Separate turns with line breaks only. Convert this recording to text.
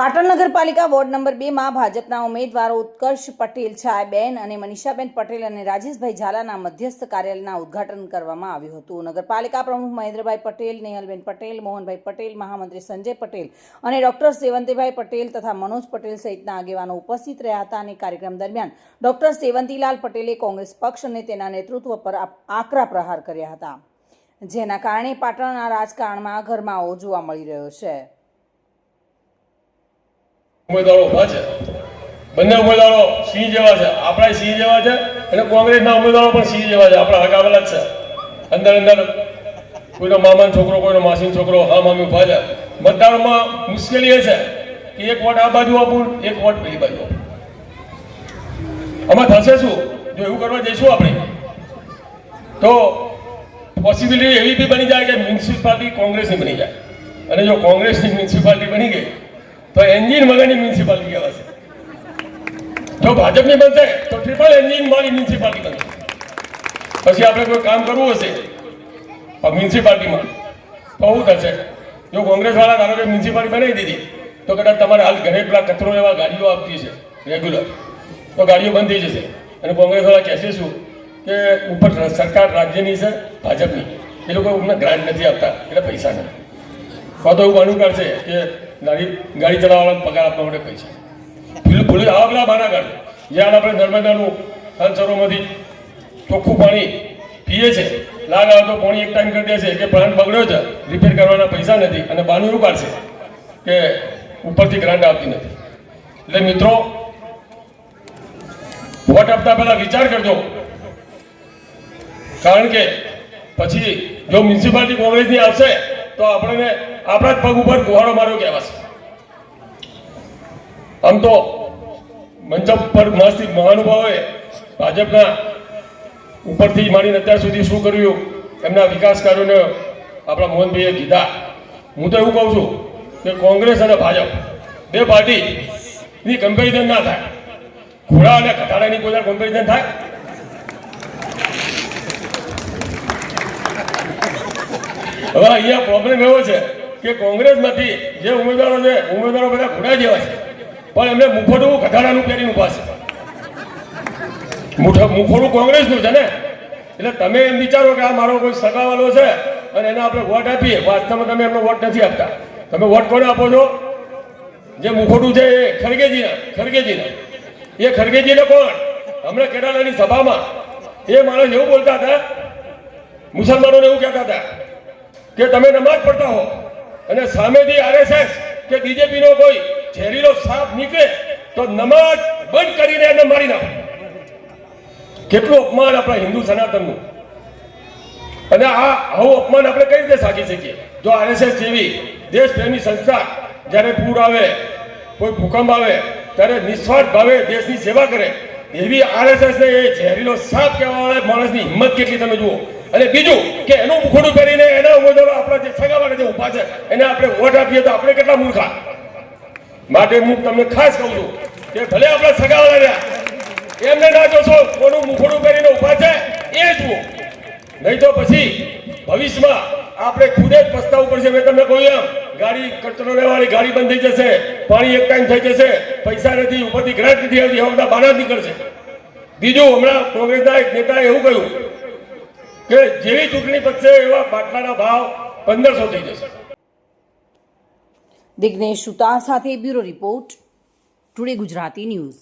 પાટણ નગરપાલિકા ward number 2 માં ભાજપના ઉમેદવારો ઉત્કર્ષ પટેલ, છાયાબેન અને મનીષાબેન પટેલ અને રાજેશભાઈ ઝાલાના મધ્યસ્થ કાર્યાલયના ઉદ્ઘાટન કરવામાં આવ્યું હતું. નગરપાલિકા પ્રમુખ મહેન્દ્રભાઈ પટેલ, નેહલબેન પટેલ, મોહનભાઈ પટેલ, મહામંત્રી સંજય પટેલ અને ડોક્ટર સેવંતીભાઈ પટેલ તથા મનોજ પટેલ સહિતના આગેવાનો ઉપસ્થિત રહ્યા હતા. અને કાર્યક્રમ દરમિયાન ડોક્ટર સેવંતીલાલ પટેલે કોંગ્રેસ પક્ષ અને તેના નેતૃત્વ પર આકરા પ્રહાર કર્યા હતા, જેના કારણે પાટણના રાજકારણમાં ગરમાવો જોવા મળી રહ્યો છે.
ઉમેદવારો ઉભા છે, બંને ઉમેદવારો સિંહ જેવા છે, આપણા સિંહ જેવા છે અને કોંગ્રેસના ઉમેદવારો પણ સિંહ જેવા છે. આપણા હગાવેલા જ છે. અંદર અંદર કોઈનો મામાનો છોકરો, કોઈનો માસીનો છોકરો હા મામી ઉભા છે. મતદારોમાં મુશ્કેલી એ છે કે એક વોટ આ બાજુ આપું, એક વોટ પેલી બાજુ આપું. આમાં થશે શું? જો એવું કરવા જઈશું આપણે તો પોસિબિલિટી એવી બી બની જાય કે મ્યુનિસિપાલિટી કોંગ્રેસની બની જાય, અને જો કોંગ્રેસની મ્યુનિસિપાલિટી બની ગઈ તો એન્જિન વગરની મ્યુનિસિપાલિટી કહેવાશે. જો ભાજપની બનશે તો ટ્રિપલ એન્જિન વાળી મ્યુનિસિપાલિટી બનશે. પછી આપણે કોઈ કામ કરવું હશે મ્યુનિસિપાલિટીમાં તો શું થશે? જો કોંગ્રેસવાળા ધારો કે મ્યુનિસિપાલિટી બનાવી દીધી તો કદાચ તમારે હાલ ઘરે પેલા કચરો એવા ગાડીઓ આવતી છે રેગ્યુલર, તો ગાડીઓ બંધ થઈ જશે. અને કોંગ્રેસવાળા કહેશે શું કે ઉપર સરકાર રાજ્યની છે, ભાજપની, એ લોકો અમને ગ્રાન્ટ નથી આપતા એટલે પૈસા નથી. તો એવું માનવું કાઢશે કે ગાડી ચલાવવાળા પગાર આપવા માટે પૈસા ભૂલી આવા પેલા બાના કાઢે. જ્યાં આપણે નર્મદાનું ખાનસરોમાંથી ચોખ્ખું પાણી પીએ છે, લાગ આવે તો પાણી એક ટાઈમ કરી દેશે કે પ્લાન્ટ બગડ્યો છે, રિપેર કરવાના પૈસા નથી, અને બાનું એવું કાઢશે કે ઉપરથી ગ્રાન્ટ આવતી નથી. એટલે મિત્રો, વોટ આપતા પહેલા વિચાર કરજો, કારણ કે પછી જો મ્યુનિસિપાલિટી કોંગ્રેસની આવશે તો આપણને આપણા જ પગ ઉપર કુહાડો માર્યો કહેવાશે. આમ તો મંચ પર મસ્ત મહાનુભાવોએ ભાજપના ઉપરથી માંડીને અત્યાર સુધી શું કર્યું, એમના વિકાસ કાર્યોને આપણા મોહનભાઈએ કીધા. હું તો એવું કહું છું કે કોંગ્રેસ અને ભાજપ બે પાર્ટીની કમ્પેરિઝન ના થાય. ઘોડા અને ખટાડાની કોઈ કમ્પેરિઝન થાય? હવે અહીંયા પ્રોબ્લેમ એવો છે કે કોંગ્રેસમાંથી જે ઉમેદવારો છે, ઉમેદવારો બધા ઘોડા જેવા છે, પણ એમને મુખોટું ગધાડાનું પહેરીને ઉભા છે. મુખોટું કોંગ્રેસનું છે ને, એટલે તમે એમ વિચારો કે આ મારો કોઈ સગાવાલો છે અને એને આપણે વોટ આપીએ. વાસ્તવમાં તમે એમનો વોટ નથી આપતા. તમે વોટ કોને આપો છો? જે મુખોટું છે એ ખરગેજીને. એ ખરગેજીને કોણ? હમણાં કેરાલાની સભામાં એ માણસ એવું બોલતા હતા, મુસલમાનોને એવું કહેતા હતા કે તમે નમાજ પડતા હો અને સામેથી આરએસએસ કે બીજેપીનો કોઈ ઝેરીલો સાપ નીકળે તો નમાજ બંધ કરીને એને મારી નાખો. કેટલું અપમાન આપણા હિન્દુ સનાતનનું! અને આવું અપમાન આપણે કઈ રીતે સાચી શકીએ? જો આરએસએસ જેવી દેશપ્રેમી સંસ્થા જ્યારે પૂર આવે, કોઈ ભૂકંપ આવે ત્યારે નિસ્વાર્થ ભાવે દેશની સેવા કરે, એવી આરએસએસને એ ઝેરીલો સાપ કહેવાવાળા માણસની હિંમત કેટલી તમે જુઓ. અને બીજું કે એનું મુખોડું પહેરીને એના ઉમેદવારો આપણા જે સગાવાળા જે ઉભા છે એને આપણે વોટ આપીએ તો આપણે કેટલા મૂર્ખા. માટે હું તમને ખાસ કહું છું કે ભલે આપણા સગાવાળા રહ્યા, એમને ના જોશો, કોનું મુખોડું પહેરીને ઉભા છે એ જુઓ. નહીં તો પછી ભવિષ્યમાં આપણે ખુદે જ પસ્તાવું પડશે. મેં તમને કહ્યું એમ, ગાડી કચરો લેવાની ગાડી બંધ થઈ જશે, પાણી એક ટાઈમ થઈ જશે, પૈસા નથી, ઉપરથી ગ્રાન્ટ નથી આવતી, એવા બધા બાના નીકળશે. બીજું, હમણાં કોંગ્રેસના એક નેતાએ એવું કહ્યું કે જેવી ચૂંટણી પતશે એવા બાટલાના ભાવ 1500 થઈ જશે.
દિગ્નેશ સુતાર સાથે bureau report, today Gujarati news.